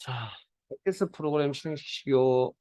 자, 엑세스 프로그램 실행시키시고,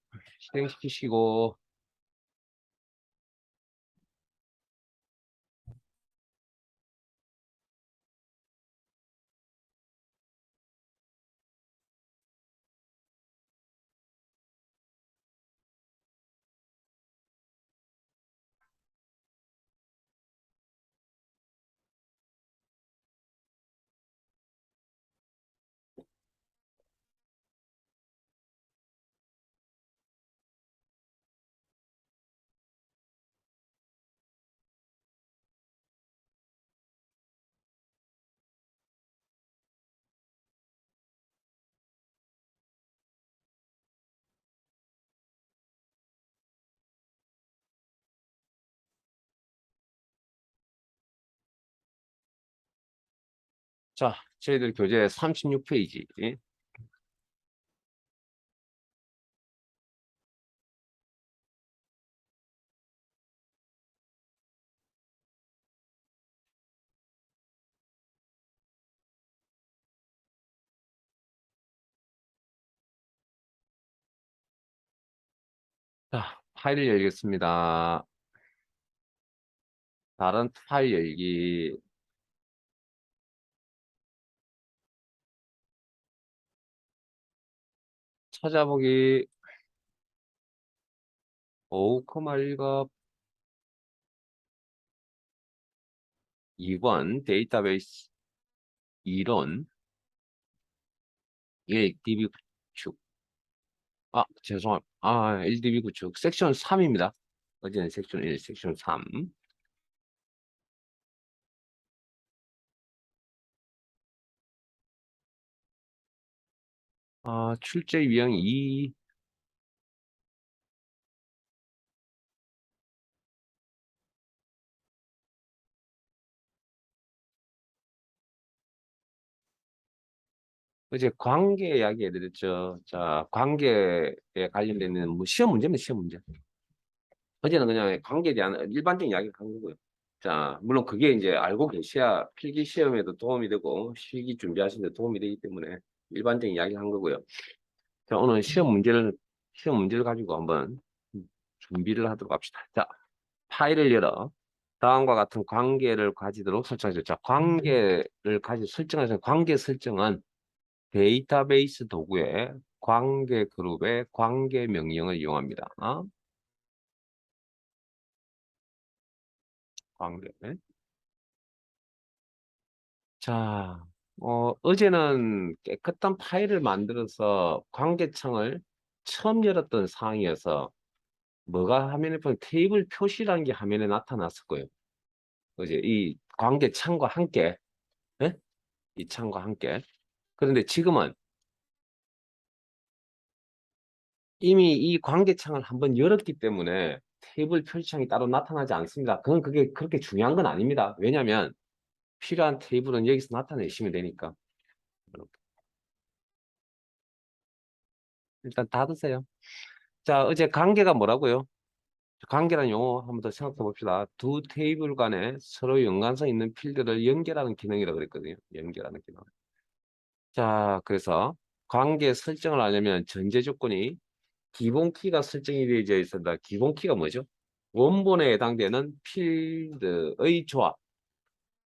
자, 저희들 교재 36페이지. 자, 파일을 열겠습니다. 다른 파일 열기, 찾아보기, 5,1급 2번 데이터베이스 이론 1 DB 구축. 죄송합니다. 1 DB 구축. 섹션 3입니다. 어제는 섹션 1, 섹션 3. 출제 유형 2. 어제 관계 이야기 해드렸죠. 자, 관계에 관련되는 뭐 시험 문제입니다, 시험 문제. 어제는 그냥 관계에 대한 일반적인 이야기를 한 거고요. 자, 물론 그게 이제 알고 계셔야 필기 시험에도 도움이 되고 실기 준비하시는 데 도움이 되기 때문에 일반적인 이야기를 한 거고요. 자, 오늘 시험 문제를 가지고 한번 준비를 하도록 합시다. 자, 파일을 열어. 다음과 같은 관계를 가지도록 설정하죠. 자, 관계를 설정하는 관계 설정은 데이터베이스 도구의 관계 그룹의 관계 명령을 이용합니다. 관계. 자, 어제는 깨끗한 파일을 만들어서 관계창을 처음 열었던 상황이어서 뭐가 화면에 보면 테이블 표시라는 게 화면에 나타났을 거예요. 어제 이 관계창과 함께, 예? 이 창과 함께. 그런데 지금은 이미 이 관계창을 한번 열었기 때문에 테이블 표시창이 따로 나타나지 않습니다. 그게 그렇게 중요한 건 아닙니다. 왜냐하면 필요한 테이블은 여기서 나타내시면 되니까. 일단 닫으세요. 자, 어제 관계가 뭐라고요? 관계라는 용어 한번 더 생각해 봅시다. 두 테이블 간에 서로 연관성 있는 필드를 연결하는 기능이라고 그랬거든요. 연결하는 기능. 자, 그래서 관계 설정을 하려면 전제 조건이 기본 키가 설정이 되어 있습니다. 기본 키가 뭐죠? 원본에 해당되는 필드의 조합.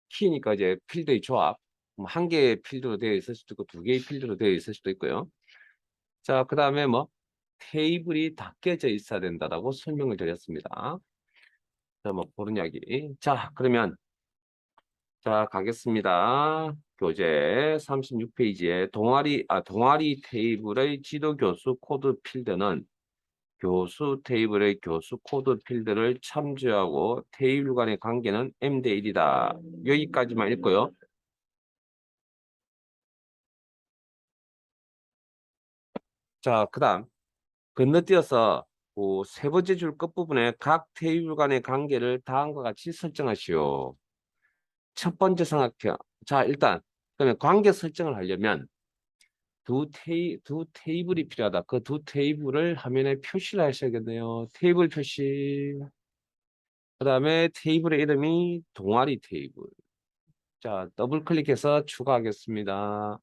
키니까 이제 필드의 조합. 한 개의 필드로 되어 있을 수도 있고 두 개의 필드로 되어 있을 수도 있고요. 자, 그 다음에 뭐 테이블이 닦여져 있어야 된다라고 설명을 드렸습니다. 자, 뭐 그런 이야기. 자, 그러면 자, 가겠습니다. 교재 36페이지에 동아리 테이블의 지도 교수 코드 필드는 교수 테이블의 교수 코드 필드를 참조하고 테이블 간의 관계는 M 대 1이다. 여기까지만 읽고요. 자, 그 다음 건너뛰어서 세 번째 줄 끝부분에 각 테이블 간의 관계를 다음과 같이 설정하시오. 첫 번째 삼각형. 자, 일단 그러면 관계 설정을 하려면 두 테이블이 필요하다. 그 두 테이블을 화면에 표시를 하셔야겠네요. 테이블 표시. 그 다음에 테이블의 이름이 동아리 테이블. 자, 더블 클릭해서 추가하겠습니다.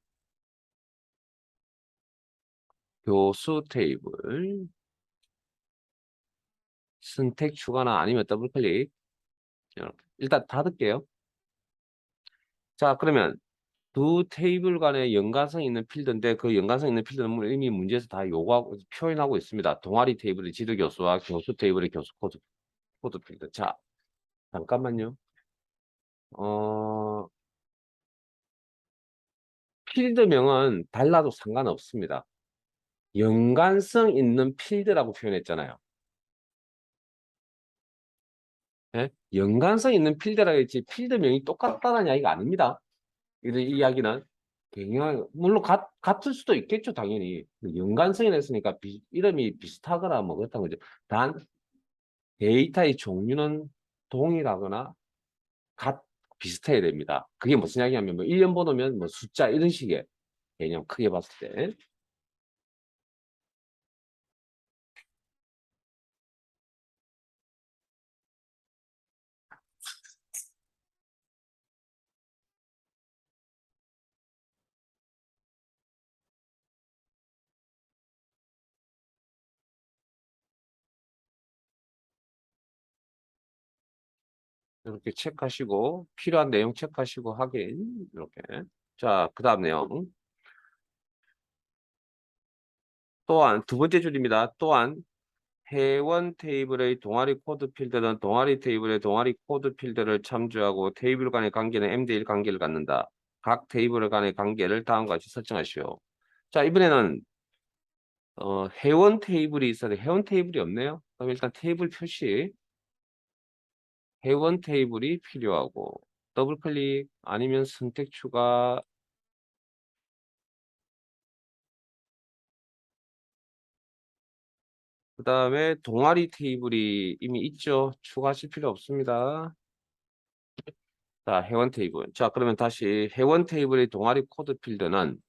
교수 테이블, 선택 추가나 아니면 더블 클릭. 일단 닫을게요. 자, 그러면 두 테이블 간에 연관성 있는 필드인데 그 연관성 있는 필드는 이미 문제에서 다 요구하고 표현하고 있습니다. 동아리 테이블의 지도 교수와 교수 테이블의 교수 코드 필드. 자, 잠깐만요. 어, 필드명은 달라도 상관없습니다. 연관성 있는 필드라고 표현했잖아요. 예? 연관성 있는 필드라고 했지 필드명이 똑같다는 이야기가 아닙니다. 이 이야기는 굉장히 물론 같을 수도 있겠죠, 당연히. 연관성이 있으니까 이름이 비슷하거나 뭐 그렇다는 거죠. 단 데이터의 종류는 동일하거나 비슷해야 됩니다. 그게 무슨 이야기냐면 뭐 1년 번호면 뭐 숫자 이런 식의 개념 크게 봤을 때. 이렇게 체크하시고 필요한 내용 체크하시고 확인 이렇게. 자, 그 다음 내용. 또한 두 번째 줄입니다. 또한 회원 테이블의 동아리 코드 필드는 동아리 테이블의 동아리 코드 필드를 참조하고 테이블 간의 관계는 MD1 관계를 갖는다. 각 테이블 간의 관계를 다음과 같이 설정하시오. 자, 이번에는 회원 테이블이 있어야 돼. 회원 테이블이 없네요. 그럼 일단 테이블 표시 회원 테이블이 필요하고 더블 클릭 아니면 선택 추가. 그 다음에 동아리 테이블이 이미 있죠. 추가하실 필요 없습니다. 자, 회원 테이블. 자, 그러면 다시 회원 테이블의 동아리 코드 필드는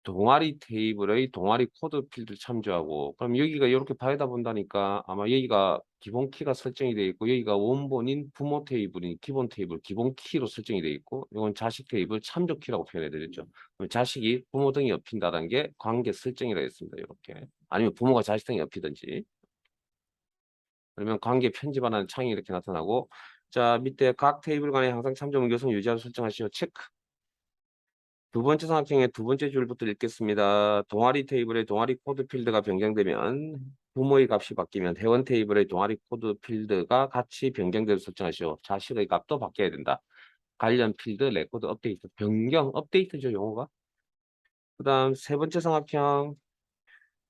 동아리 테이블의 동아리 코드 필드 참조하고 그럼 여기가 이렇게 파여다 본다니까 아마 여기가 기본 키가 설정이 되어 있고 여기가 원본인 부모 테이블인 기본 테이블 기본 키로 설정이 되어 있고 이건 자식 테이블 참조 키라고 표현해 드렸죠. 그럼 자식이 부모 등이 엎인다는 게 관계 설정이라고 했습니다. 이렇게 아니면 부모가 자식 등이 엎이든지 그러면 관계 편집하는 창이 이렇게 나타나고 자 밑에 각 테이블 간에 항상 참조 문교성 유지하고 설정하시오 체크. 두 번째 삼각형의 두 번째 줄부터 읽겠습니다. 동아리 테이블의 동아리 코드 필드가 변경되면 부모의 값이 바뀌면 회원 테이블의 동아리 코드 필드가 같이 변경되도록 설정하시오. 자식의 값도 바뀌어야 된다. 관련 필드 레코드 업데이트 변경 업데이트죠 용어가. 그 다음 세 번째 삼각형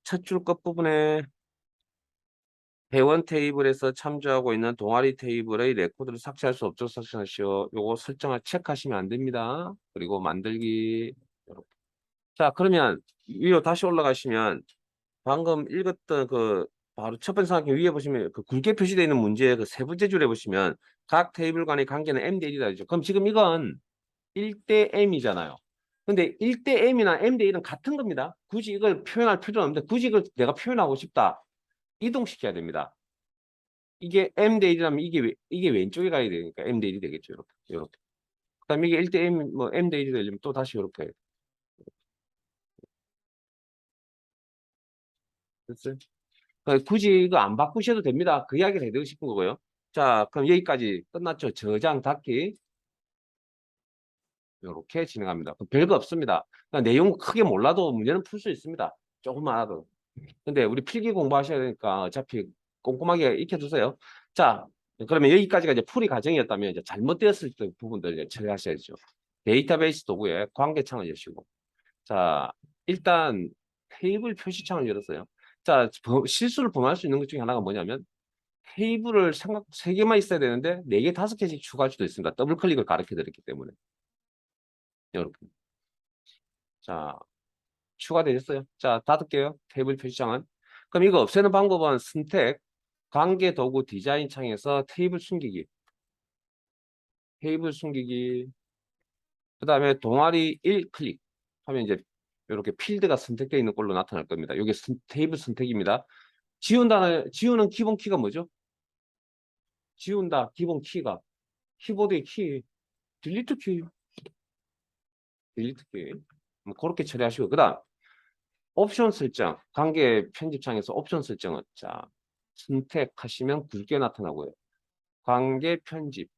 첫 줄 끝부분에 회원 테이블에서 참조하고 있는 동아리 테이블의 레코드를 삭제할 수 없도록 설정하시오. 요거 설정을 체크하시면 안 됩니다. 그리고 만들기. 자, 그러면 위로 다시 올라가시면 방금 읽었던 그 바로 첫 번째 삼각형 위에 보시면 그 굵게 표시되어 있는 문제의 그 세 번째 줄에 보시면 각 테이블 간의 관계는 M 대 1이다 했죠. 그럼 지금 이건 1대 M이잖아요. 근데 1대 M이나 M 대 1은 같은 겁니다. 굳이 이걸 표현할 필요는 없는데 굳이 이걸 내가 표현하고 싶다. 이동시켜야 됩니다. 이게 M 대 1이라면 이게 왼쪽에 가야 되니까 M 대 1이 되겠죠. 이렇게. 이렇게. 그다음에 이게 1대 M 뭐 M 대 1이 되려면 또 다시 이렇게. 됐어요? 굳이 이거 안 바꾸셔도 됩니다. 그 이야기를 해드리고 싶은 거고요. 자, 그럼 여기까지 끝났죠. 저장 닫기. 이렇게 진행합니다. 별거 없습니다. 내용 크게 몰라도 문제는 풀 수 있습니다. 조금만 알아도. 근데 우리 필기 공부하셔야 되니까 어차피 꼼꼼하게 익혀두세요. 자, 그러면 여기까지가 이제 풀이 과정이었다면 이제 잘못되었을 때 부분들 이제 처리하셔야죠. 데이터베이스 도구에 관계창을 여시고. 자, 일단 테이블 표시창을 열었어요. 자, 실수를 범할 수 있는 것 중에 하나가 뭐냐면 테이블을 생각 3개만 있어야 되는데 4개, 5개씩 추가할 수도 있습니다. 더블 클릭을 가르쳐 드렸기 때문에. 이렇게. 자, 추가되셨어요. 자, 닫을게요. 테이블 표시창은. 그럼 이거 없애는 방법은 선택, 관계 도구 디자인 창에서 테이블 숨기기. 테이블 숨기기. 그 다음에 동아리 1 클릭 하면 이제 이렇게 필드가 선택되어 있는 걸로 나타날 겁니다. 이게 테이블 선택입니다. 지우는 기본 키가 뭐죠? 지운다. 기본 키가. 키보드의 키. 딜리트 키. 딜리트 키. 뭐 그렇게 처리하시고. 그 다음 옵션 설정, 관계 편집창에서 옵션 설정은 자, 선택하시면 굵게 나타나고요. 관계 편집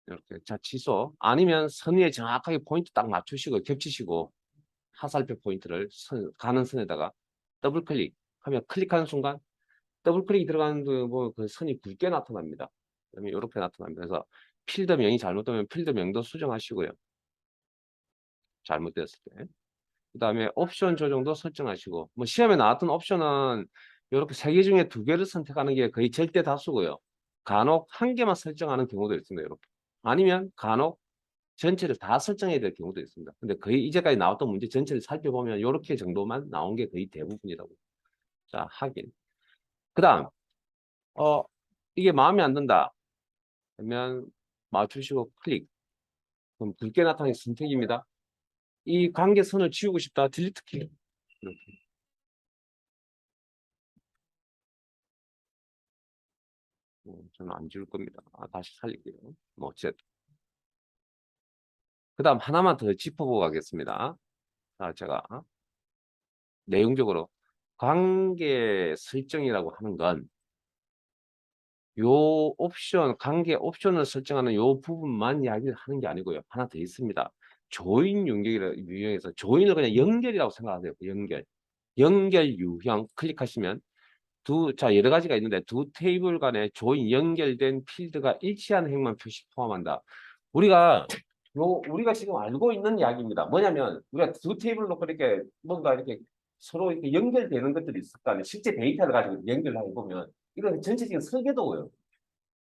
이렇게 자 취소 아니면 선 위에 정확하게 포인트 딱 맞추시고 겹치시고 하살표 포인트를 가는 선에다가 더블 클릭하면 클릭하는 순간 더블 클릭이 들어가는 그 선이 굵게 나타납니다. 그러면 이렇게 나타납니다. 그래서 필드명이 잘못되면 필드명도 수정하시고요. 잘못됐을 때. 그 다음에 옵션 조정도 설정하시고 뭐 시험에 나왔던 옵션은 이렇게 세 개 중에 두 개를 선택하는 게 거의 절대 다수고요. 간혹 한 개만 설정하는 경우도 있습니다. 이렇게. 아니면 간혹 전체를 다 설정해야 될 경우도 있습니다. 근데 거의 이제까지 나왔던 문제 전체를 살펴보면 이렇게 정도만 나온 게 거의 대부분이라고. 자, 확인. 그 다음, 이게 마음에 안 든다. 그러면 맞추시고 클릭. 그럼 굵게 나타나는 선택입니다. 이 관계선을 지우고 싶다. 딜리트 키. 이렇게. 저는 안 지울 겁니다. 다시 살릴게요. 뭐, 어쨌든. 그 다음 하나만 더 짚어보고 가겠습니다. 자, 제가 내용적으로 관계 설정이라고 하는 건 요 옵션, 관계 옵션을 설정하는 요 부분만 이야기를 하는 게 아니고요. 하나 더 있습니다. 조인 연결이라 유형에서 조인을 그냥 연결이라고 생각하세요. 연결. 연결 유형 클릭하시면 자, 여러 가지가 있는데 두 테이블 간에 조인 연결된 필드가 일치하는 행만 표시 포함한다. 우리가 지금 알고 있는 이야기입니다. 뭐냐면 우리가 두 테이블 놓고 이렇게 뭔가 이렇게 서로 이렇게 연결되는 것들이 있을 거 아니에요. 실제 데이터를 가지고 연결을 하고 보면 이건 전체적인 설계도예요.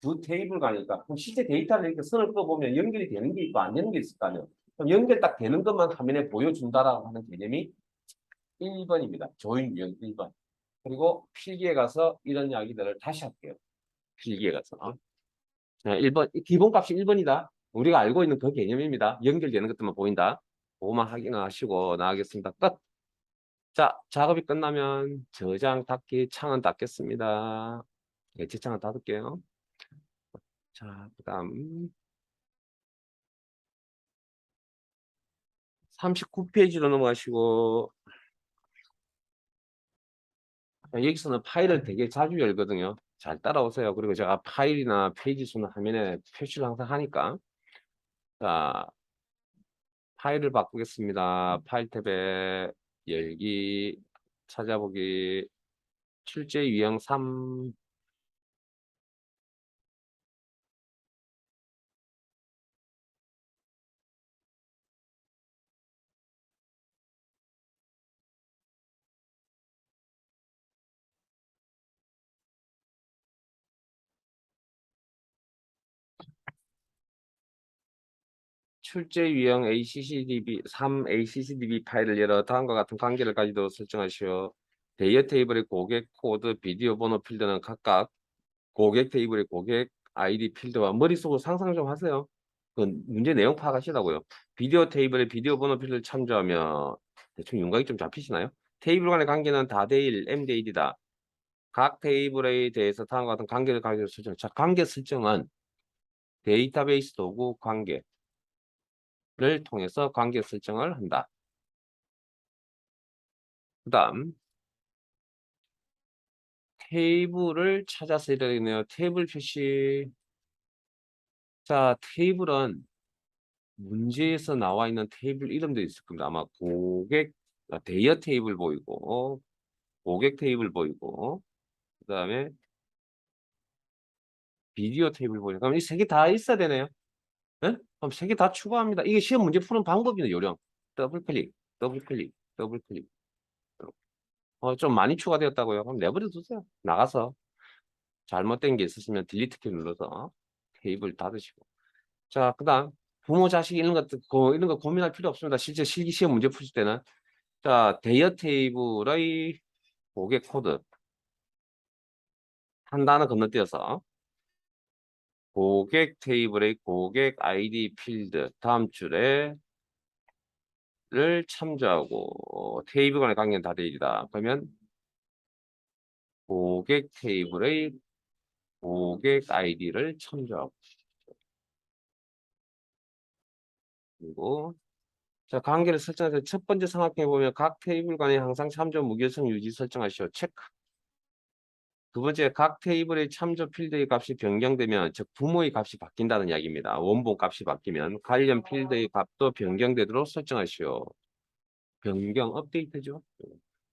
두 테이블 가니까 그럼 실제 데이터를 이렇게 선을 그어보면 연결이 되는 게 있고 안 되는 게 있을 거 아니에요. 그럼 연결 딱 되는 것만 화면에 보여준다라고 하는 개념이 1번입니다. 조인 유형 1번. 그리고 필기에 가서 이런 이야기들을 다시 할게요. 필기에 가서. 1번, 기본값이 1번이다. 우리가 알고 있는 그 개념입니다. 연결되는 것들만 보인다. 그거만 확인하시고 나가겠습니다. 끝. 자, 작업이 끝나면 저장 닫기 창은 닫겠습니다. 개체창은 닫을게요. 자, 그 다음 39페이지로 넘어가시고 여기서는 파일을 되게 자주 열거든요. 잘 따라오세요. 그리고 제가 파일이나 페이지 수는 화면에 표시를 항상 하니까. 자, 파일을 바꾸겠습니다. 파일 탭에 열기, 찾아보기, 출제 유형 3, 출제 유형 ACCDB, 3 ACCDB 파일을 열어 다음과 같은 관계를 가지도록 설정하시오. 대여 테이블의 고객 코드, 비디오 번호 필드는 각각 고객 테이블의 고객 아이디 필드와 머릿속으로 상상 좀 하세요. 그 문제 내용 파악하시라고요. 비디오 테이블의 비디오 번호 필드를 참조하면 대충 윤곽이 좀 잡히시나요? 테이블 간의 관계는 다대일 M대1이다. 각 테이블에 대해서 다음과 같은 관계를 가지고 설정. 자, 관계 설정은 데이터베이스 도구 관계를 통해서 관계 설정을 한다. 그 다음 테이블을 찾아서 해야 되겠네요. 테이블 표시. 자, 테이블은 문제에서 나와 있는 테이블 이름도 있을 겁니다. 아마 대여 테이블 보이고, 고객 테이블 보이고, 그 다음에 비디오 테이블 보이고, 그럼 이 세 개 다 있어야 되네요. 네? 그럼 세 개 다 추가합니다. 이게 시험 문제 푸는 방법이네, 요령. 더블 클릭, 더블 클릭, 더블 클릭. 좀 많이 추가되었다고요? 그럼 내버려 두세요. 나가서 잘못된 게 있으시면 딜리트 키 눌러서 테이블 닫으시고. 자, 그 다음 부모 자식 이런 것들 이런 거 고민할 필요 없습니다. 실제 실기 시험 문제 푸실 때는 자, 대여 테이블의 고객 코드 한 단어 건너뛰어서 고객 테이블의 고객 아이디 필드 다음 줄에를 참조하고 테이블 간의 관계는 다대일이다. 그러면 고객 테이블의 고객 아이디를 참조하고 그리고 자, 관계를 설정해서 첫 번째 삼각형에 보면 각 테이블 간에 항상 참조 무결성 유지 설정하시오. 체크. 두 번째, 각 테이블의 참조 필드의 값이 변경되면, 즉 부모의 값이 바뀐다는 이야기입니다. 원본 값이 바뀌면 관련 필드의 값도 변경되도록 설정하시오. 변경 업데이트죠.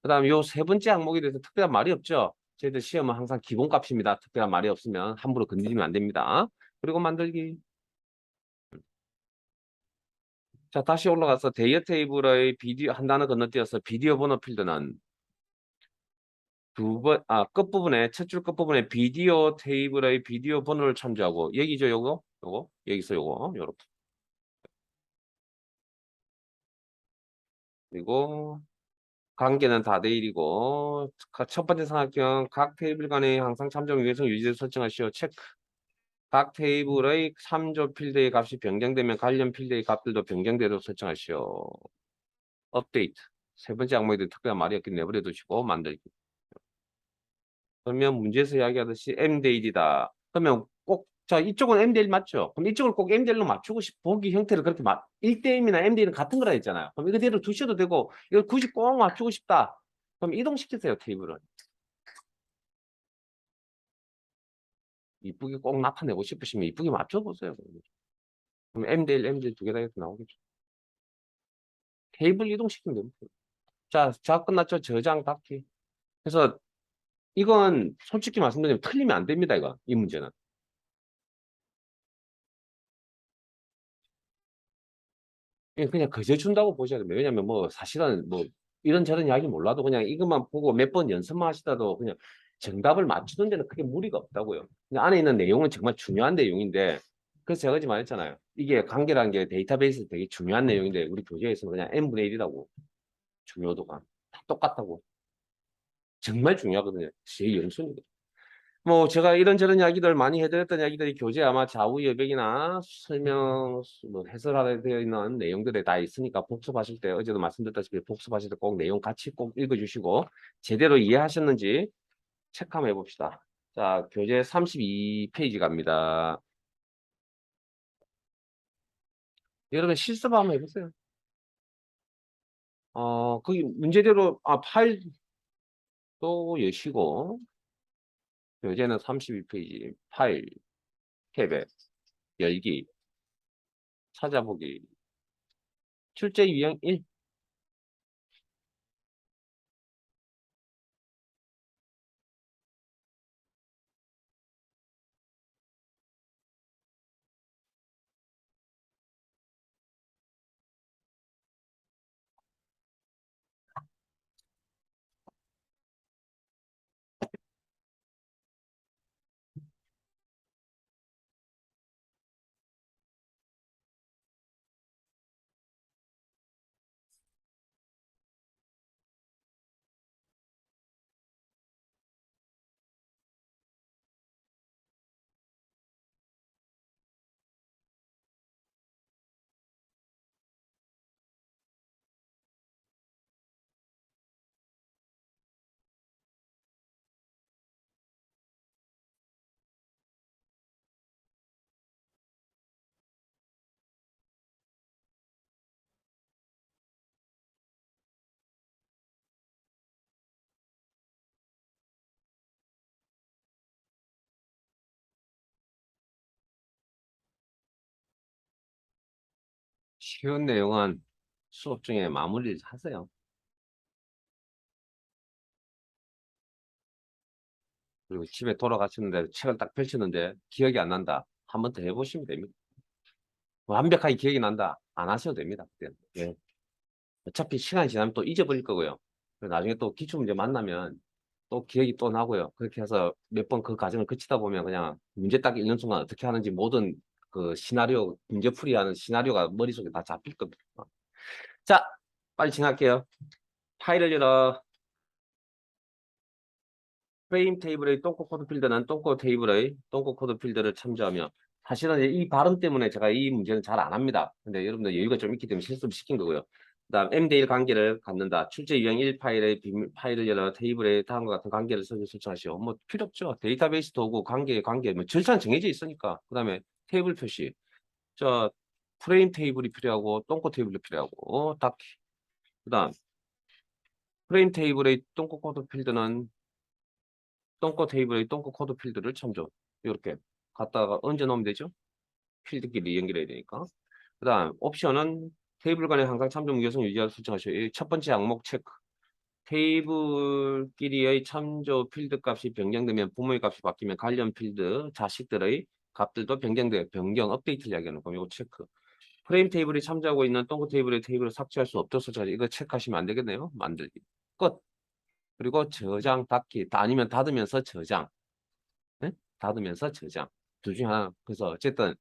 그 다음 요 세 번째 항목에 대해서 특별한 말이 없죠. 저희들 시험은 항상 기본값입니다. 특별한 말이 없으면 함부로 건드리면 안 됩니다. 그리고 만들기. 자, 다시 올라가서 데이터 테이블의 비디오 한 단어 건너뛰어서 비디오 번호 필드는 끝부분에, 첫 줄 끝부분에 비디오 테이블의 비디오 번호를 참조하고, 여기죠, 요거, 여기서 요렇게. 그리고, 관계는 다대 1이고, 첫 번째 삼각형, 각 테이블 간의 항상 참조 유해성 유지를 설정하시오. 체크. 각 테이블의 참조 필드의 값이 변경되면 관련 필드의 값들도 변경되도록 설정하시오. 업데이트. 세 번째 항목에도 특별한 말이 없긴 내버려 두시고, 만들기. 그러면 문제에서 이야기하듯이 M대1이다. 그러면 꼭, 자, 이쪽은 M대1 맞죠? 그럼 이쪽을 꼭 M대1로 맞추고 보기 형태를 그렇게 1대1이나 M대1은 같은 거라 했잖아요. 그럼 이거 대로 두셔도 되고, 이거 굳이 꼭 맞추고 싶다. 그럼 이동시키세요, 테이블을. 이쁘게 꼭 나타내고 싶으시면 이쁘게 맞춰보세요. 그럼 M대1, M대1 두 개 다 이렇게 나오겠죠. 테이블 이동시키면 됩니다. 자, 끝났죠? 저장 닫기. 그래서 이건 솔직히 말씀드리면 틀리면 안 됩니다, 이거. 이 문제는. 그냥 그저 준다고 보셔야 됩니다. 왜냐면 뭐 사실은 뭐 이런저런 이야기 몰라도 그냥 이것만 보고 몇 번 연습만 하시다도 그냥 정답을 맞추는 데는 크게 무리가 없다고요. 근데 안에 있는 내용은 정말 중요한 내용인데 그래서 제가 어제 말했잖아요. 이게 관계라는 게 데이터베이스 되게 중요한 내용인데 우리 교재에서는 그냥 n분의 1이라고 중요도가 다 똑같다고. 정말 중요하거든요. 제일 연순이거든요. 뭐 제가 이런저런 이야기들 많이 해드렸던 이야기들이 교재 아마 좌우 여백이나 설명 뭐 해설하게 되어 있는 내용들에 다 있으니까 복습하실 때 어제도 말씀드렸다시피 복습하실 때 꼭 내용 같이 꼭 읽어주시고 제대로 이해하셨는지 체크 한번 해봅시다. 자, 교재 32페이지 갑니다. 여러분 실습 한번 해보세요. 거기 문제대로 파일 또 여시고 교재는 32페이지 파일 탭에 열기 찾아보기 출제 유형 1 쉬운 내용은 수업 중에 마무리를 하세요. 그리고 집에 돌아가시는데 책을 딱 펼치는데 기억이 안 난다. 한 번 더 해보시면 됩니다. 완벽하게 기억이 난다. 안 하셔도 됩니다. 그때는. 예. 어차피 시간이 지나면 또 잊어버릴 거고요. 그리고 나중에 또 기출문제 만나면 또 기억이 또 나고요. 그렇게 해서 몇 번 그 과정을 거치다 보면 그냥 문제 딱 읽는 순간 어떻게 하는지 모든 그 시나리오, 문제 풀이하는 시나리오가 머릿속에 다 잡힐 겁니다. 자, 빨리 진행할게요. 파일을 열어. 프레임 테이블의 똥꼬 코드 필드는 똥꼬 테이블의 똥꼬 코드 필드를 참조하며 사실은 이 발음 때문에 제가 이 문제는 잘 안 합니다. 근데 여러분들 여유가 좀 있기 때문에 실습 시킨 거고요. 그다음 M대1 관계를 갖는다. 출제 유형 1 파일의 비밀 파일을 열어 테이블에 다음과 같은 관계를 설정하시오. 뭐 필요 없죠. 데이터베이스 도구 관계 뭐 절차는 정해져 있으니까. 그다음에 테이블 표시. 저 프레임 테이블이 필요하고 똥꼬 테이블이 필요하고 딱 그다음 프레임 테이블의 똥꼬 코드 필드는 똥꼬 테이블의 똥꼬 코드 필드를 참조 이렇게 갖다가 얹어 놓으면 되죠. 필드끼리 연결해야 되니까. 그다음 옵션은 테이블 간의 항상 참조 무결성 유지하를 설정하셔요. 첫 번째 항목 체크. 테이블끼리의 참조 필드 값이 변경되면 부모의 값이 바뀌면 관련 필드 자식들의 값들도 변경돼 변경 업데이트를 이야기하는 거 이거 체크. 프레임 테이블이 참조하고 있는 동그 테이블의 테이블을 삭제할 수 없도록 설정하지. 이거 체크하시면 안 되겠네요. 만들기. 끝. 그리고 저장 닫기. 아니면 닫으면서 저장. 네? 닫으면서 저장. 둘 중에 하나. 그래서 어쨌든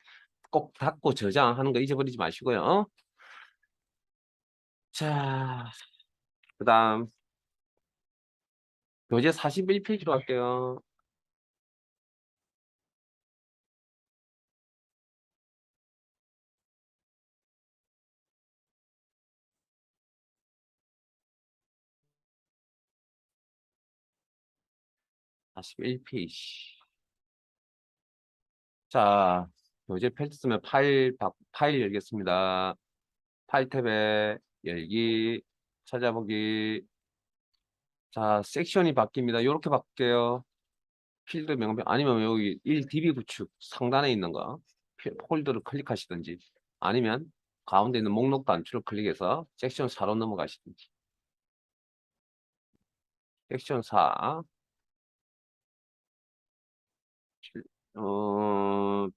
꼭 닫고 저장하는 거 잊어버리지 마시고요. 자, 그다음 교재 41페이지로 할게요. 41페이지. 자, 교재 펼치 쓰면 파일 열겠습니다. 파일 탭에 열기, 찾아보기. 자, 섹션이 바뀝니다. 이렇게 바뀌어요. 필드 명령 아니면 여기 1DB 구축 상단에 있는 거 폴더를 클릭하시든지 아니면 가운데 있는 목록 단추를 클릭해서 섹션 4로 넘어가시든지 섹션 4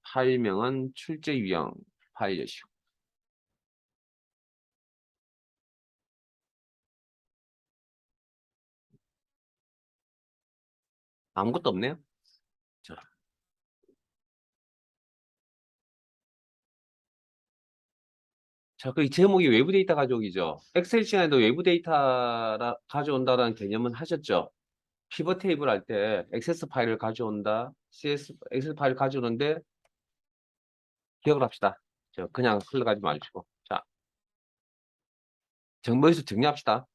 파일명은 출제 유형 파일 여시고 아무것도 없네요. 자, 그 제목이 외부 데이터 가져오기죠. 엑셀 시간에도 외부 데이터 가져온다는 개념은 하셨죠? 피벗 테이블 할 때 액세스 파일을 가져온다. 엑셀 파일을 가져오는데 기억을 합시다. 그냥 흘러가지 마시고. 자, 정보에서 정리합시다.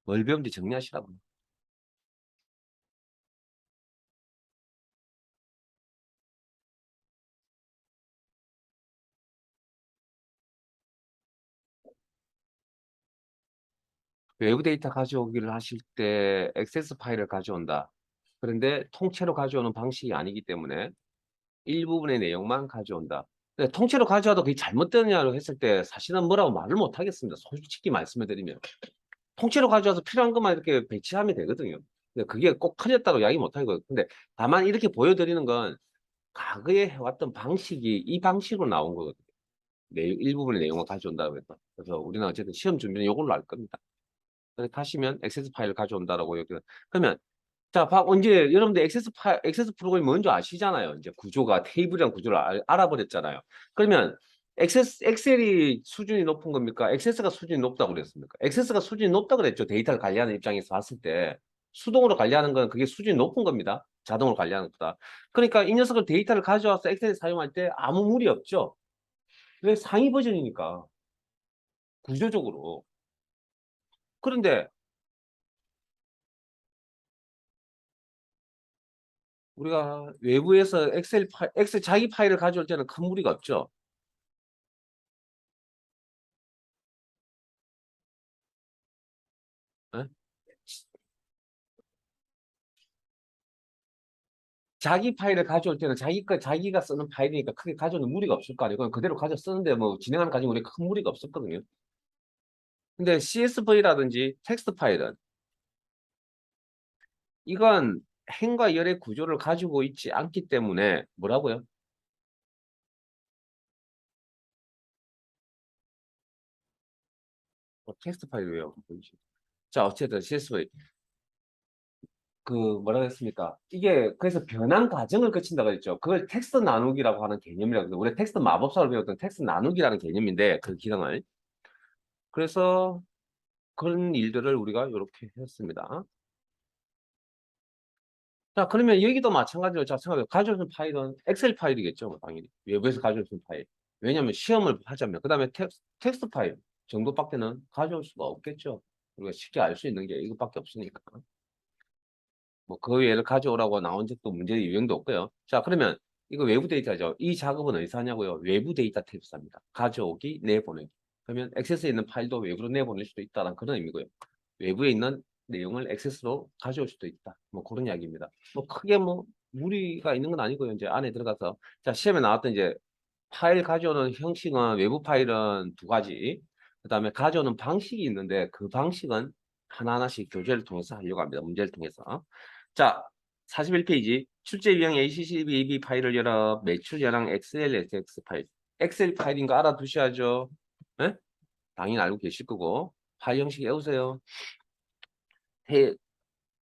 뭘 배운지 정리하시라고. 외부 데이터 가져오기를 하실 때 액세스 파일을 가져온다. 그런데 통째로 가져오는 방식이 아니기 때문에 일부분의 내용만 가져온다. 근데 통째로 가져와도 그게 잘못되느냐고 했을 때 사실은 뭐라고 말을 못 하겠습니다. 솔직히 말씀을 드리면. 통째로 가져와서 필요한 것만 이렇게 배치하면 되거든요. 근데 그게 꼭 틀렸다고 이야기 못 하고. 근데 다만 이렇게 보여드리는 건 과거에 해왔던 방식이 이 방식으로 나온 거거든요. 일부분의 내용을 가져온다고 해서. 그래서 우리는 어쨌든 시험 준비는 이걸로 할 겁니다. 그래서 하시면 액세스 파일을 가져온다라고 여기. 그러면 자, 이제 여러분들 액세스 프로그램이 뭔지 아시잖아요. 이제 구조가 테이블이란 구조를 알아버렸잖아요. 그러면 엑셀이 수준이 높은 겁니까? 액세스가 수준이 높다고 그랬습니까? 액세스가 수준이 높다고 그랬죠. 데이터를 관리하는 입장에서 봤을 때. 수동으로 관리하는 건 그게 수준이 높은 겁니다. 자동으로 관리하는 것보다. 그러니까 이 녀석을 데이터를 가져와서 엑셀에 사용할 때 아무 무리 없죠. 왜 상위 버전이니까. 구조적으로. 그런데 우리가 외부에서 엑셀 자기 파일을 가져올 때는 큰 무리가 없죠. 예? 자기 파일을 가져올 때는 자기가 쓰는 파일이니까 크게 가져오는 무리가 없을 거 아니에요. 그냥 그대로 가져 쓰는데 뭐 진행하는 과정에 우리 큰 무리가 없었거든요. 근데 CSV라든지 텍스트 파일은 이건 행과 열의 구조를 가지고 있지 않기 때문에 뭐라고요? 텍스트 파일이에요. 자, 어쨌든 CSV 그 뭐라 그랬습니까? 이게 그래서 변환 과정을 거친다고 했죠. 그걸 텍스트 나누기라고 하는 개념이라고 해요. 우리 텍스트 마법사를 배웠던 텍스트 나누기라는 개념인데 그 기능을 그래서 그런 일들을 우리가 이렇게 했습니다. 자, 그러면 여기도 마찬가지로 자, 생각해 가져오는 파일은 엑셀 파일이겠죠, 뭐 당연히 외부에서 가져올 수 있는 파일. 왜냐하면 시험을 하자면 그 다음에 텍스트 파일 정도밖에는 가져올 수가 없겠죠. 우리가 쉽게 알 수 있는 게 이것밖에 없으니까. 뭐 그 외를 가져오라고 나온 적도 문제 유형도 없고요. 자, 그러면 이거 외부 데이터죠. 이 작업은 어디서 하냐고요? 외부 데이터 탭에서 합니다. 가져오기, 내보내기. 그러면 액세스에 있는 파일도 외부로 내보낼 수도 있다는 그런 의미고요. 외부에 있는 내용을 액세스로 가져올 수도 있다. 뭐 그런 이야기입니다. 뭐 크게 뭐 무리가 있는 건 아니고요. 이제 안에 들어가서 자, 시험에 나왔던 이제 파일 가져오는 형식은 외부 파일은 두 가지. 그다음에 가져오는 방식이 있는데 그 방식은 하나하나씩 교재를 통해서 하려고 합니다. 문제를 통해서. 자, 41페이지. 출제 유형 ACCBB 파일을 열어 매출 현황 엑셀 SX 파일. 엑셀 파일인 거 알아두셔야죠. 예? 당연히 알고 계실 거고. 파일 형식 외우세요.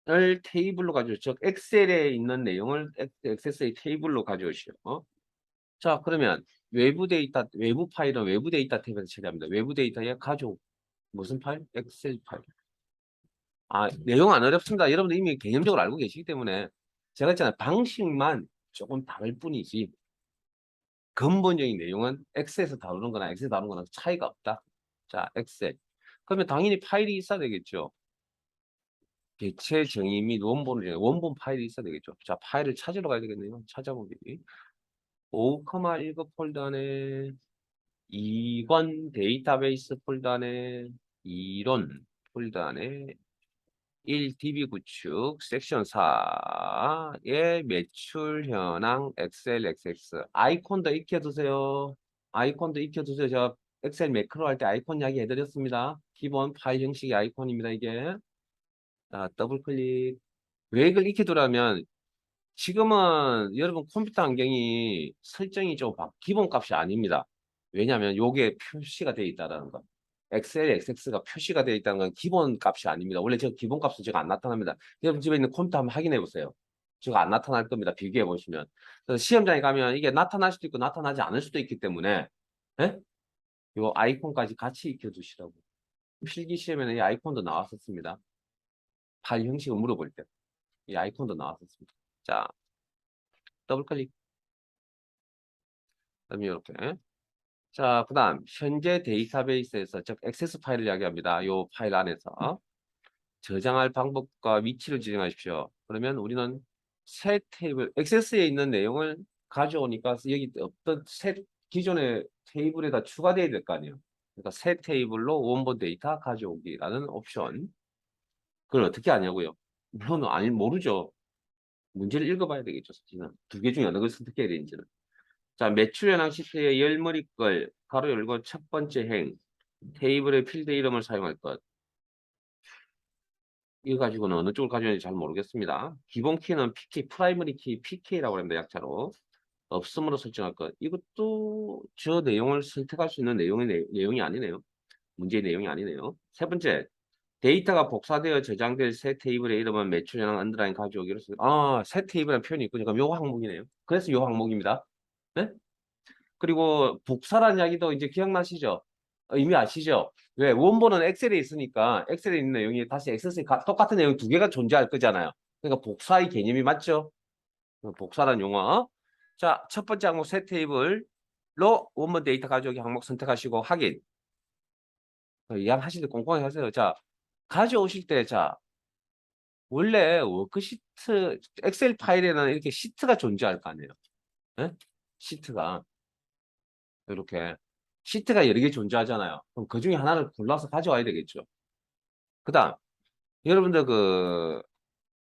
를 테이블로 가져오죠. 즉 엑셀에 있는 내용을 XSA 테이블로 가져오시오. 자, 그러면 외부 데이터, 외부 파일은 외부 데이터 탭에서 처리합니다. 외부 데이터에 가져오. 무슨 파일? 엑셀 파일. 아, 내용 안 어렵습니다. 여러분들 이미 개념적으로 알고 계시기 때문에 제가 했잖아요. 방식만 조금 다를 뿐이지 근본적인 내용은 엑셀에서 다루는 거나 엑셀에서 다루는 거나 차이가 없다. 자, 엑셀. 그러면 당연히 파일이 있어야 되겠죠. 개체 정의 및 원본 파일이 있어야 되겠죠. 자, 파일을 찾으러 가야 되겠네요. 찾아보기. 5,1급 폴더 안에 2권 데이터베이스 폴더 안에 이론 폴더 안에 1DB 구축 섹션 4의 매출 현황 엑셀 XX 아이콘도 익혀두세요. 아이콘도 익혀두세요. 제가 엑셀 매크로 할 때 아이콘 이야기 해드렸습니다. 기본 파일 형식의 아이콘입니다. 이게 자, 더블 클릭. 왜 이걸 익혀두라면 지금은 여러분 컴퓨터 환경이 설정이 좀 기본값이 아닙니다. 왜냐하면 요게 표시가 되어 있다는 거. 엑셀 XX가 표시가 되어 있다는 건 기본값이 아닙니다. 원래 저 기본값은 제가 안 나타납니다. 여러분 집에 있는 컴퓨터 한번 확인해 보세요. 제가 안 나타날 겁니다. 비교해 보시면. 그래서 시험장에 가면 이게 나타날 수도 있고 나타나지 않을 수도 있기 때문에 예? 요 아이콘까지 같이 익혀 두시라고. 필기 시험에는 이 아이콘도 나왔었습니다. 파일 형식을 물어볼 때. 이 아이콘도 나왔었습니다. 자, 더블 클릭. 그다음에 이렇게. 자, 그 다음 현재 데이터베이스에서 즉 액세스 파일을 이야기합니다. 이 파일 안에서 저장할 방법과 위치를 지정하십시오. 그러면 우리는 새 테이블, 액세스에 있는 내용을 가져오니까 여기 어떤 새 기존의 테이블에다 추가되어야 될 거 아니에요. 그러니까 새 테이블로 원본 데이터 가져오기라는 옵션. 그걸 어떻게 하냐고요? 물론 아니 모르죠. 문제를 읽어봐야 되겠죠. 사실은 두 개 중에 어느 걸 선택해야 되는지는. 자, 매출 현황 시트의 열머리글 가로 열고 첫 번째 행 테이블의 필드 이름을 사용할 것. 이거 가지고는 어느 쪽을 가져야지 잘 모르겠습니다. 기본 키는 PK, 프라이머리 키 PK라고 합니다. 약자로. 없음으로 설정할 것. 이것도 저 내용을 선택할 수 있는 내용이 아니네요. 문제의 내용이 아니네요. 세 번째, 데이터가 복사되어 저장될 새 테이블의 이름은 매출 현황 언더라인 가져오기로 써. 아, 새 테이블이라는 표현이 있고, 그러니까 요 항목이네요. 그래서 요 항목입니다. 네? 그리고 복사라는 이야기도 이제 기억나시죠? 이미 아시죠? 왜? 원본은 엑셀에 있으니까 엑셀에 있는 내용이 다시 엑셀에 똑같은 내용 두 개가 존재할 거잖아요. 그러니까 복사의 개념이 맞죠? 복사라는 용어. 자, 첫 번째 항목 새 테이블로 원본 데이터 가져오기 항목 선택하시고 확인. 이해하실 때 꼼꼼하게 하세요. 자, 가져오실 때, 자, 원래 워크시트, 엑셀 파일에는 이렇게 시트가 존재할 거 아니에요. 예? 시트가. 이렇게. 시트가 여러 개 존재하잖아요. 그럼 그 중에 하나를 골라서 가져와야 되겠죠. 그 다음, 여러분들 그,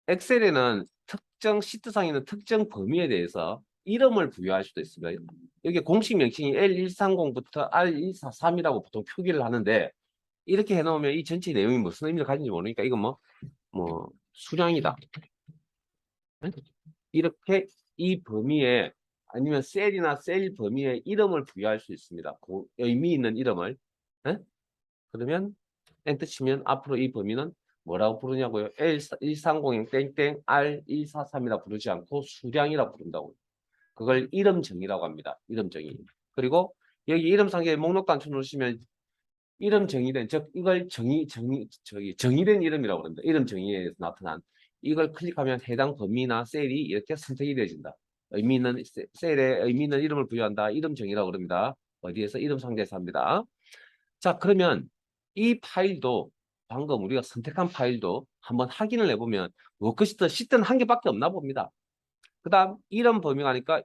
엑셀에는 특정 시트상에 있는 특정 범위에 대해서 이름을 부여할 수도 있습니다. 여기 공식 명칭이 L130부터 R143이라고 보통 표기를 하는데, 이렇게 해놓으면 이 전체 내용이 무슨 의미를 가진지 모르니까 이건 뭐, 수량이다. 이렇게 이 범위에 아니면 셀이나 셀 범위에 이름을 부여할 수 있습니다. 그 의미 있는 이름을. 에? 그러면 엔터 치면 앞으로 이 범위는 뭐라고 부르냐고요? L130 땡땡 R143이라 부르지 않고 수량이라 부른다고. 그걸 이름 정의라고 합니다. 이름 정의. 그리고 여기 이름 상에 목록 단추 누르시면 이름 정의된 즉 이걸 정의된 이름이라고 그럽니다. 이름 정의에서 나타난 이걸 클릭하면 해당 범위나 셀이 이렇게 선택이 되어진다. 의미 있는 셀에 의미 있는 이름을 부여한다. 이름 정의라고 그럽니다. 어디에서 이름 상자에서 합니다. 자, 그러면 이 파일도 방금 우리가 선택한 파일도 한번 확인을 해보면 워크시트 시트는 한 개밖에 없나 봅니다. 그 다음 이름 범위가 하니까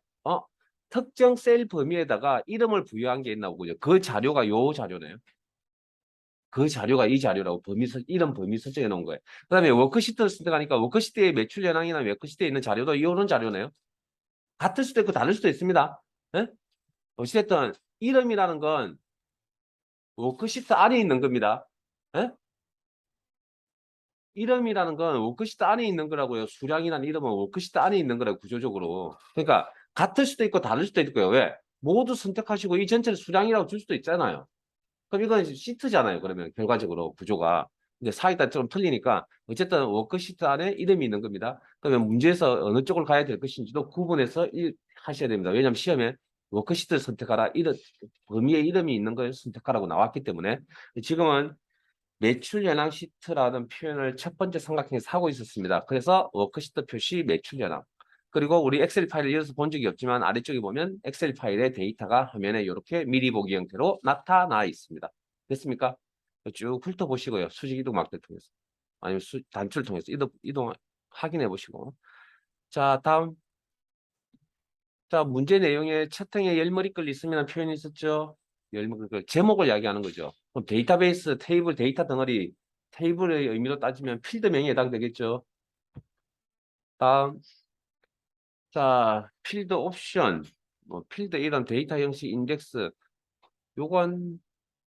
특정 셀 범위에다가 이름을 부여한 게 있나 보군요. 그 자료가 요 자료네요. 그 자료가 이 자료라고 이름 범위 설정해 놓은 거예요. 그 다음에 워크시트를 선택하니까 워크시트의 매출 현황이나 워크시트에 있는 자료도 이런 자료네요. 같을 수도 있고 다를 수도 있습니다. 예? 어찌됐든 이름이라는 건 워크시트 안에 있는 겁니다. 예? 이름이라는 건 워크시트 안에 있는 거라고요. 수량이라는 이름은 워크시트 안에 있는 거라고 구조적으로. 그러니까 같을 수도 있고 다를 수도 있고요. 왜? 모두 선택하시고 이 전체를 수량이라고 줄 수도 있잖아요. 그럼 이건 시트잖아요. 그러면 결과적으로 구조가. 이제 사이다 좀 틀리니까 어쨌든 워크시트 안에 이름이 있는 겁니다. 그러면 문제에서 어느 쪽을 가야 될 것인지도 구분해서 하셔야 됩니다. 왜냐하면 시험에 워크시트를 선택하라. 이름, 범위에 이름이 있는 걸 선택하라고 나왔기 때문에 지금은 매출 현황 시트라는 표현을 첫 번째 삼각형에서 하고 있었습니다. 그래서 워크시트 표시 매출 현황. 그리고 우리 엑셀 파일을 이어서 본 적이 없지만 아래쪽에 보면 엑셀 파일의 데이터가 화면에 이렇게 미리 보기 형태로 나타나 있습니다. 됐습니까? 쭉 훑어보시고요. 수직 이동 막대 통해서. 아니면 단추를 통해서 이동 확인해 보시고. 자, 다음. 자, 문제 내용에 채팅에 열머리글 있으면 표현이 있었죠. 열머리글. 제목을 이야기하는 거죠. 그럼 데이터베이스, 테이블, 데이터 덩어리, 테이블의 의미로 따지면 필드명에 해당되겠죠. 다음. 자, 필드 옵션, 뭐 필드 이런 데이터 형식 인덱스. 요건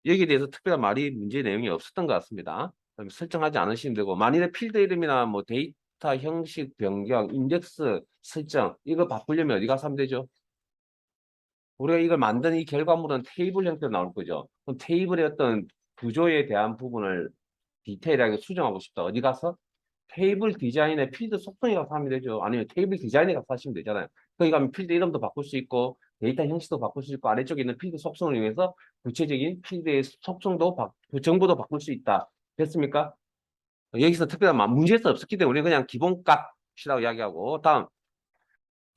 여기에 대해서 특별한 말이 문제 내용이 없었던 것 같습니다. 그럼 설정하지 않으시면 되고 만일에 필드 이름이나 뭐 데이터 형식 변경, 인덱스 설정 이거 바꾸려면 어디 가서 하면 되죠? 우리가 이걸 만든 이 결과물은 테이블 형태로 나올 거죠. 그럼 테이블의 어떤 구조에 대한 부분을 디테일하게 수정하고 싶다. 어디 가서? 테이블 디자인의 필드 속성에 가서 하면 되죠. 아니면 테이블 디자인에 가서 하시면 되잖아요. 거기 가면 필드 이름도 바꿀 수 있고 데이터 형식도 바꿀 수 있고 아래쪽에 있는 필드 속성을 이용해서 구체적인 필드의 속성도 그 정보도 바꿀 수 있다. 됐습니까? 여기서 특별한 문제에서 없었기 때문에 우리 그냥 기본값이라고 이야기하고 다음.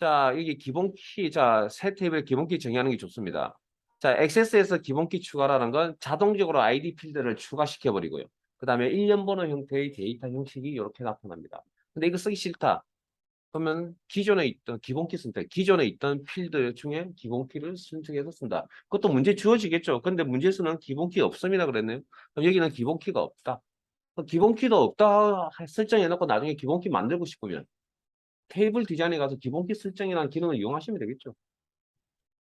자, 여기 기본키, 자, 새 테이블 기본키 정의하는 게 좋습니다. 자, 액세스에서 기본키 추가라는 건 자동적으로 아이디 필드를 추가시켜 버리고요. 그 다음에 일련번호 형태의 데이터 형식이 이렇게 나타납니다. 근데 이거 쓰기 싫다. 그러면 기존에 있던 기본키 선택, 기존에 있던 필드 중에 기본키를 선택해서 쓴다. 그것도 문제 주어지겠죠. 근데 문제에서는 기본키 없음이라 그랬네요. 그럼 여기는 기본키가 없다. 기본키도 없다 설정해놓고 나중에 기본키 만들고 싶으면 테이블 디자인에 가서 기본키 설정이라는 기능을 이용하시면 되겠죠.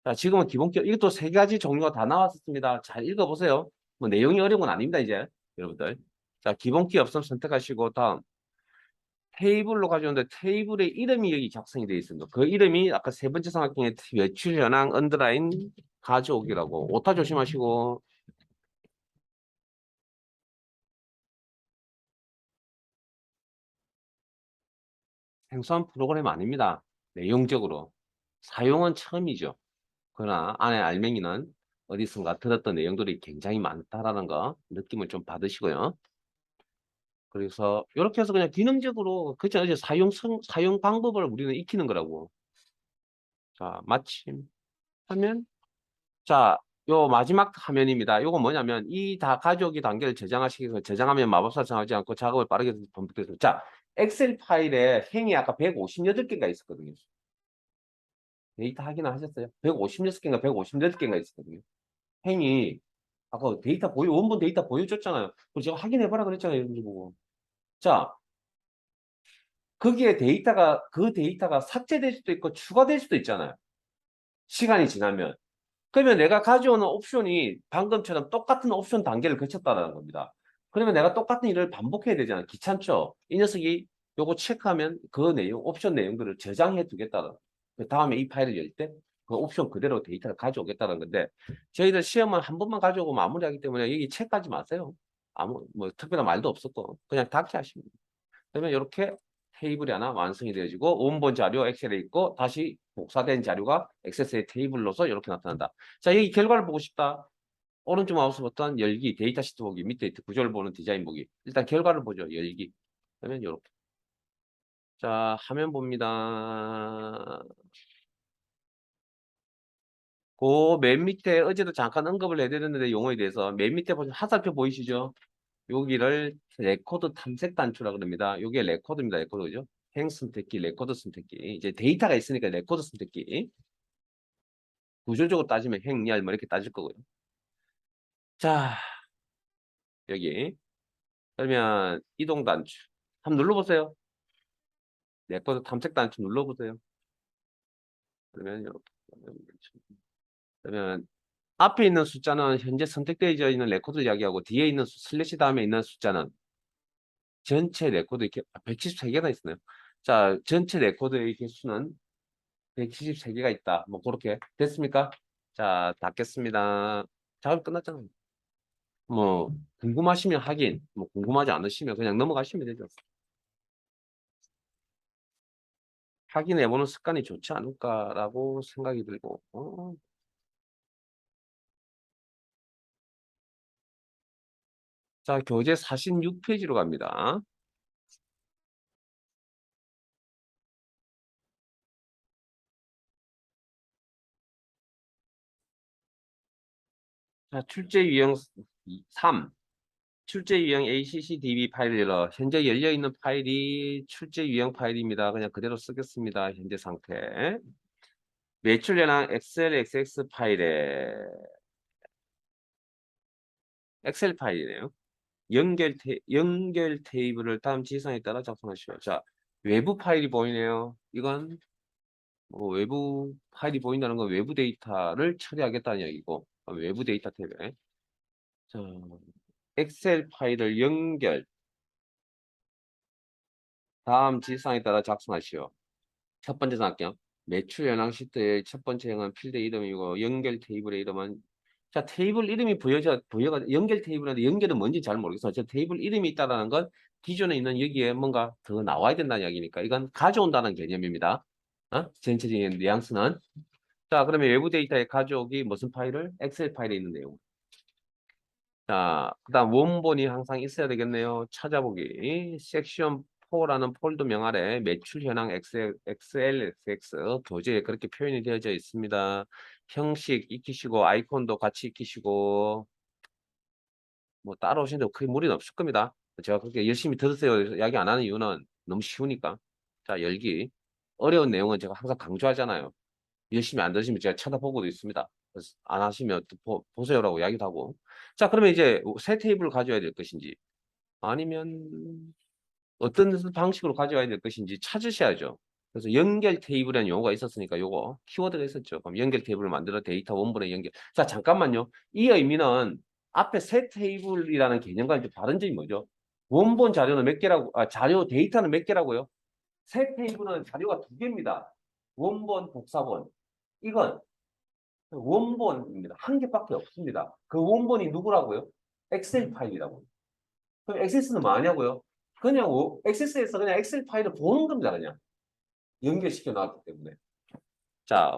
자, 지금은 기본키, 이것도 세 가지 종류가 다 나왔습니다. 잘 읽어보세요. 뭐 내용이 어려운 건 아닙니다, 이제. 여러분들. 자, 기본키 없음 선택하시고, 다음. 테이블로 가져오는데 테이블의 이름이 여기 작성이 되어 있습니다. 그 이름이 아까 세 번째 삼각형의 외출 현황 언더라인 가져오기라고. 오타 조심하시고. 생소한 프로그램 아닙니다. 내용적으로. 사용은 처음이죠. 그러나 안에 알맹이는 어디선가 들었던 내용들이 굉장히 많다라는 거 느낌을 좀 받으시고요. 그래서 이렇게 해서 그냥 기능적으로 그죠 이제 사용 방법을 우리는 익히는 거라고. 자, 마침 하면 자, 요 마지막 화면입니다. 요거 뭐냐면 이 다 가져오기 단계를 저장하시기 위해서 저장하면 마법사 정하지 않고 작업을 빠르게 반복돼서 자, 엑셀 파일에 행이 아까 158개가 있었거든요. 데이터 확인 하셨어요? 156개인가 158개가 있었거든요. 행이 아까 데이터 원본 데이터 보여줬잖아요. 그리고 제가 확인해봐라 그랬잖아요. 이런 거 보고. 자, 거기에 그 데이터가 삭제될 수도 있고 추가될 수도 있잖아요. 시간이 지나면. 그러면 내가 가져오는 옵션이 방금처럼 똑같은 옵션 단계를 거쳤다는 겁니다. 그러면 내가 똑같은 일을 반복해야 되잖아요. 귀찮죠? 이 녀석이 요거 체크하면 그 내용, 옵션 내용들을 저장해 두겠다는. 그 다음에 이 파일을 열 때 그 옵션 그대로 데이터를 가져오겠다는 건데 저희들 시험은 한 번만 가져오고 마무리하기 때문에 여기 체크하지 마세요. 뭐 특별한 말도 없었고 그냥 닫게 하시면 돼요. 그러면 이렇게 테이블이 하나 완성이 되어지고 원본 자료 엑셀에 있고 다시 복사된 자료가 엑셀의 테이블로서 이렇게 나타난다. 자, 여기 결과를 보고 싶다. 오른쪽 마우스 버튼 열기, 데이터 시트 보기, 밑에 구조를 보는 디자인 보기. 일단 결과를 보죠. 열기. 그러면 이렇게. 자, 화면 봅니다. 그 맨 밑에 어제도 잠깐 언급을 해드렸는데 용어에 대해서 맨 밑에 보시면 하살표 보이시죠? 여기를 레코드 탐색 단추라 그럽니다. 이게 레코드입니다. 레코드, 그죠? 행 선택기, 레코드 선택기. 이제 데이터가 있으니까 레코드 선택기. 구조적으로 따지면 행, 열, 뭐 이렇게 따질 거고요. 자, 여기. 그러면 이동 단추. 한번 눌러보세요. 레코드 탐색 단추 눌러보세요. 그러면 이렇게. 그러면 앞에 있는 숫자는 현재 선택되어 있는 레코드 이야기하고 뒤에 있는 슬래시 다음에 있는 숫자는 전체 레코드 이렇게 173개가 있어요. 자, 전체 레코드의 개수는 173개가 있다. 뭐 그렇게 됐습니까? 자, 닫겠습니다. 작업 끝났잖아요. 뭐 궁금하시면 확인, 뭐 궁금하지 않으시면 그냥 넘어가시면 되죠. 확인해보는 습관이 좋지 않을까라고 생각이 들고. 자, 교재 46페이지로 갑니다. 자, 출제 유형 3. 출제 유형 ACC-DB 파일을 열어. 현재 열려있는 파일이 출제 유형 파일입니다. 그냥 그대로 쓰겠습니다. 현재 상태. 매출 현황 엑셀 XX 파일에 엑셀 파일이네요. 연결 테이블을 다음 지시사항에 따라 작성하시오. 자, 외부 파일이 보이네요. 이건 뭐 외부 파일이 보인다는 건 외부 데이터를 처리하겠다는 얘기고, 외부 데이터 탭에. 자, 엑셀 파일을 연결. 다음 지시사항에 따라 작성하시오. 첫 번째 할게요. 매출 현황 시트의 첫 번째 행은 필드 이름이고 연결 테이블의 이름은, 자, 테이블 이름이 부여가 연결 테이블인데 연결은 뭔지 잘 모르겠어요. 저 테이블 이름이 있다라는 건 기존에 있는 여기에 뭔가 더 나와야 된다는 이야기니까 이건 가져온다는 개념입니다. 전체적인 뉘앙스는. 자, 그러면 외부 데이터에 가져오기 무슨 파일을? 엑셀 파일에 있는 내용. 자, 그다음 원본이 항상 있어야 되겠네요. 찾아보기. 섹션 4라는 폴더명 아래 매출 현황 XLSX 교재에 그렇게 표현이 되어져 있습니다. 형식 익히시고 아이콘도 같이 익히시고 뭐 따로 오시는데 크게 무리는 없을 겁니다. 제가 그렇게 열심히 들으세요 이야기 안 하는 이유는 너무 쉬우니까. 자, 열기. 어려운 내용은 제가 항상 강조하잖아요. 열심히 안 들으시면 제가 쳐다보고도 있습니다. 그래서 안 하시면 또 보세요라고 이야기도 하고. 자, 그러면 이제 새 테이블을 가져야 될 것인지 아니면 어떤 방식으로 가져와야 될 것인지 찾으셔야죠. 그래서 연결 테이블이라는 용어가 있었으니까 요거 키워드가 있었죠. 그럼 연결 테이블을 만들어 데이터 원본에 연결. 자, 잠깐만요. 이 의미는 앞에 새 테이블이라는 개념과는 좀 다른 점이 뭐죠? 원본 자료는 몇 개라고, 자료 데이터는 몇 개라고요? 새 테이블은 자료가 두 개입니다. 원본, 복사본. 이건 원본입니다. 한 개밖에 없습니다. 그 원본이 누구라고요? 엑셀 파일이라고. 그럼 엑세스는 뭐하냐고요? 그냥 엑세스에서 그냥 엑셀 파일을 보는 겁니다. 그냥 연결시켜 놨기 때문에. 자,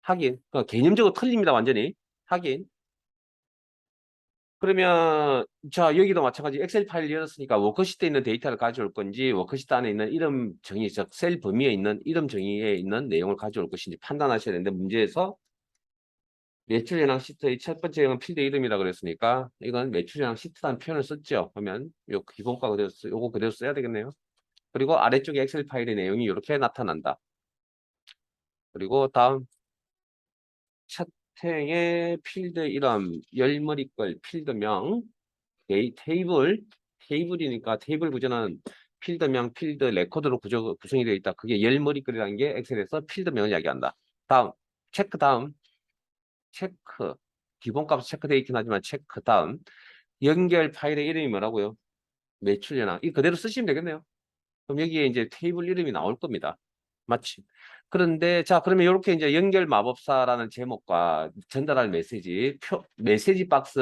확인. 개념적으로 틀립니다. 완전히. 확인. 그러면 자, 여기도 마찬가지 엑셀 파일을 열었으니까 워크시트에 있는 데이터를 가져올 건지 워크시트 안에 있는 이름 정의, 즉 셀 범위에 있는 이름 정의에 있는 내용을 가져올 것인지 판단하셔야 되는데, 문제에서 매출 현황 시트의 첫 번째 형은 필드 이름이라 그랬으니까 이건 매출 현황 시트라는 표현을 썼죠. 그러면 요 기본가 그대로 요거 그대로 써야 되겠네요. 그리고 아래쪽에 엑셀 파일의 내용이 이렇게 나타난다. 그리고 다음 첫 행의 필드 이름, 열머리글 필드명, 테이블이니까 테이블 구조는 필드명, 필드 레코드로 구성이 되어 있다. 그게 열머리글이라는 게 엑셀에서 필드명을 이야기한다. 다음 체크. 다음 체크. 기본값 체크되어 있긴 하지만 체크. 다음 연결 파일의 이름이 뭐라고요? 매출 현황. 이 그대로 쓰시면 되겠네요. 그럼 여기에 이제 테이블 이름이 나올 겁니다. 마치. 그런데 자, 그러면 이렇게 이제 연결 마법사라는 제목과 전달할 메시지, 메시지 박스,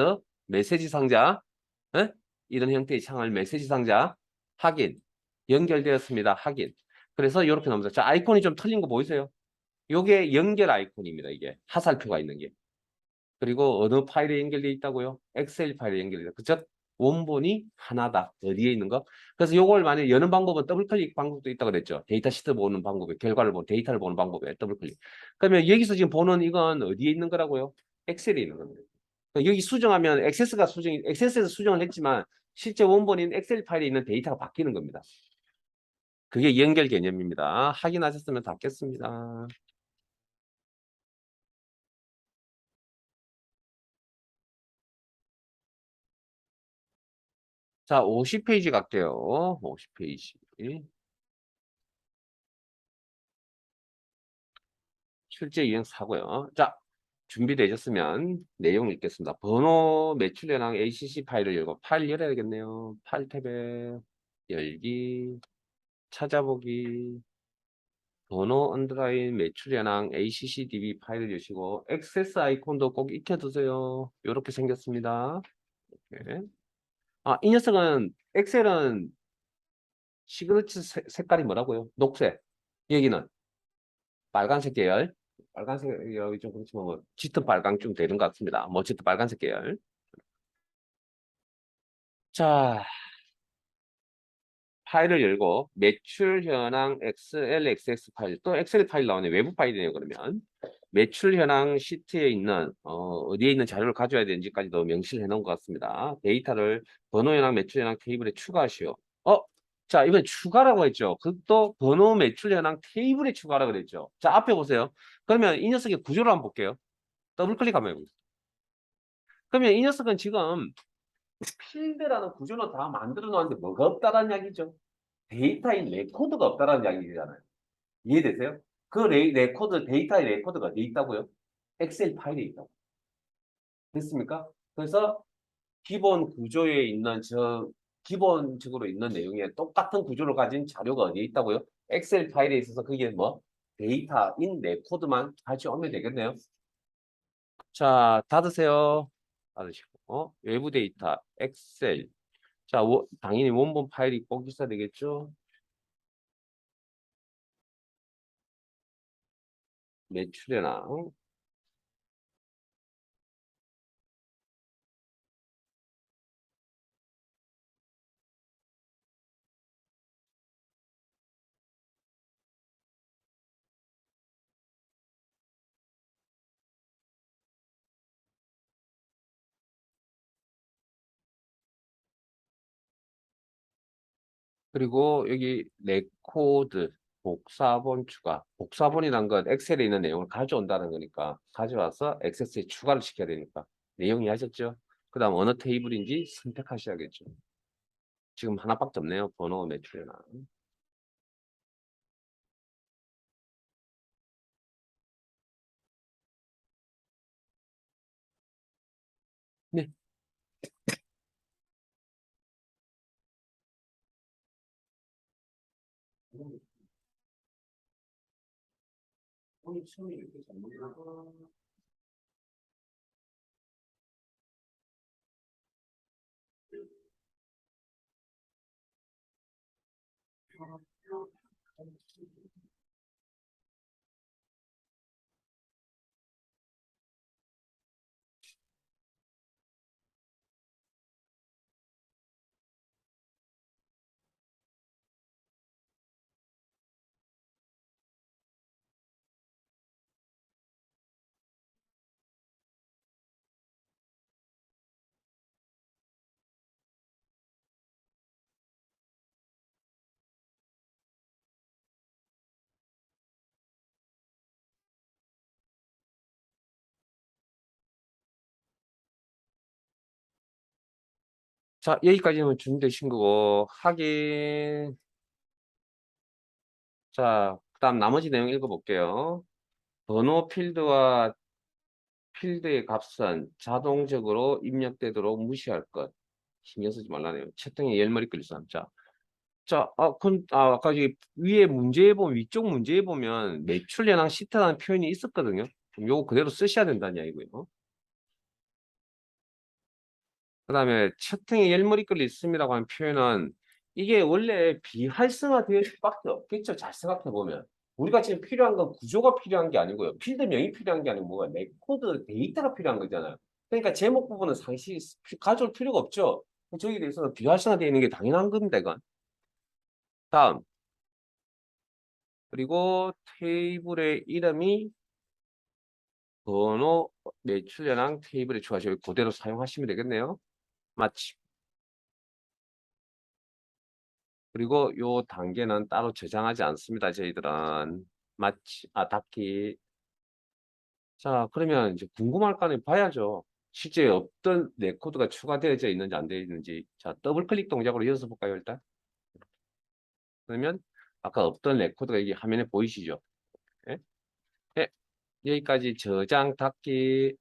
메시지 상자, 에? 이런 형태의 창을 메시지 상자 확인. 연결되었습니다. 확인. 그래서 이렇게 나옵니다. 자, 아이콘이 좀 틀린 거 보이세요? 요게 연결 아이콘입니다. 이게 화살표가 있는 게. 그리고 어느 파일에 연결되어 있다고요? 엑셀 파일에 연결되어 있다. 그죠? 원본이 하나다. 어디에 있는 거? 그래서 요걸 만약에 여는 방법은 더블 클릭 방법도 있다고 그랬죠. 데이터 시트 보는 방법에, 결과를 보는, 데이터를 보는 방법에 더블 클릭. 그러면 여기서 지금 보는 이건 어디에 있는 거라고요? 엑셀에 있는 겁니다. 그러니까 여기 수정하면 액세스에서 수정을 했지만 실제 원본인 엑셀 파일에 있는 데이터가 바뀌는 겁니다. 그게 연결 개념입니다. 확인하셨으면 닫겠습니다. 자, 50페이지 갈게요. 50페이지. 실제 이행 사고요. 자, 준비되셨으면 내용 읽겠습니다. 번호 매출현황 ACC 파일을 열고 파일 열어야 되겠네요. 파일 탭에 열기, 찾아보기, 번호 언더라인 매출현황 ACCDB 파일을 여시고 액세스 아이콘도 꼭 익혀두세요. 이렇게 생겼습니다. 네. 이 녀석은 엑셀은 시그너처 색깔이 뭐라고요? 녹색. 여기는 빨간색 계열. 빨간색 여기 좀 그렇지만 뭐 짙은 빨강쯤 되는 것 같습니다. 뭐 짙은 빨간색 계열. 자, 파일을 열고 매출 현황 XLXX 파일 또 엑셀 파일 나오네. 외부 파일이네요. 그러면 매출 현황 시트에 있는 어디에 있는 자료를 가져야 되는지까지도 명시를 해놓은 것 같습니다. 데이터를 번호 현황 매출 현황 테이블에 추가하시오. 자, 이번 추가라고 했죠. 그것도 번호 매출 현황 테이블에 추가라고 그랬죠. 자, 앞에 보세요. 그러면 이 녀석의 구조를 한번 볼게요. 더블 클릭하면 해보세요. 그러면 이 녀석은 지금 필드라는 구조는 다 만들어 놓았는데 뭐가 없다라는 이야기죠. 데이터인 레코드가 없다라는 이야기잖아요. 이해되세요? 그 레코드, 데이터의 레코드가 어디 있다고요? 엑셀 파일에 있다고. 됐습니까? 그래서 기본 구조에 있는 기본적으로 있는 내용에 똑같은 구조를 가진 자료가 어디에 있다고요? 엑셀 파일에 있어서 그게 뭐 데이터인 레코드만 가져오면 되겠네요. 자, 닫으세요. 닫으시고 외부 데이터 엑셀. 자, 당연히 원본 파일이 꼭 있어야 되겠죠? 매출해랑 그리고 여기 레코드 복사본 추가. 복사본이란 건 엑셀에 있는 내용을 가져온다는 거니까 가져와서 액세스에 추가를 시켜야 되니까 내용이 하셨죠? 그 다음 어느 테이블인지 선택하셔야겠죠. 지금 하나밖에 없네요. 번호 매출이나. 네. 자, 여기까지는 준비되신 거고 확인. 자, 그다음 나머지 내용 읽어볼게요. 번호 필드와 필드의 값은 자동적으로 입력되도록 무시할 것. 신경 쓰지 말라네요. 채팅에 열머리 끌릴 사람. 자, 아까 여기 위에 문제에 보면, 위쪽 문제에 보면 매출 현황 시트라는 표현이 있었거든요. 그럼 요거 그대로 쓰셔야 된다는 이야기고요. 그 다음에 채팅에 열머리 끌리 있음이라고 하는 표현은 이게 원래 비활성화되어 있을 수밖에 없겠죠. 잘 생각해 보면. 우리가 지금 필요한 건 구조가 필요한 게 아니고요. 필드명이 필요한 게 아니고 뭐가 레코드 데이터가 필요한 거잖아요. 그러니까 제목 부분은 상시 가져올 필요가 없죠. 저기에 대해서는 비활성화되어 있는 게 당연한 겁니다, 이건. 다음. 그리고 테이블의 이름이 번호 매출현황 테이블에 추가하시고 그대로 사용하시면 되겠네요. 마치 그리고 요 단계는 따로 저장하지 않습니다. 저희들은 닫기. 자, 그러면 이제 궁금할 거 아니에요. 봐야죠. 실제 어떤 레코드가 추가되어져 있는지 안 되어 있는지. 자, 더블 클릭 동작으로 열어서 볼까요, 일단? 그러면 아까 없던 레코드가 이게 화면에 보이시죠? 예? 예, 여기까지 저장 닫기.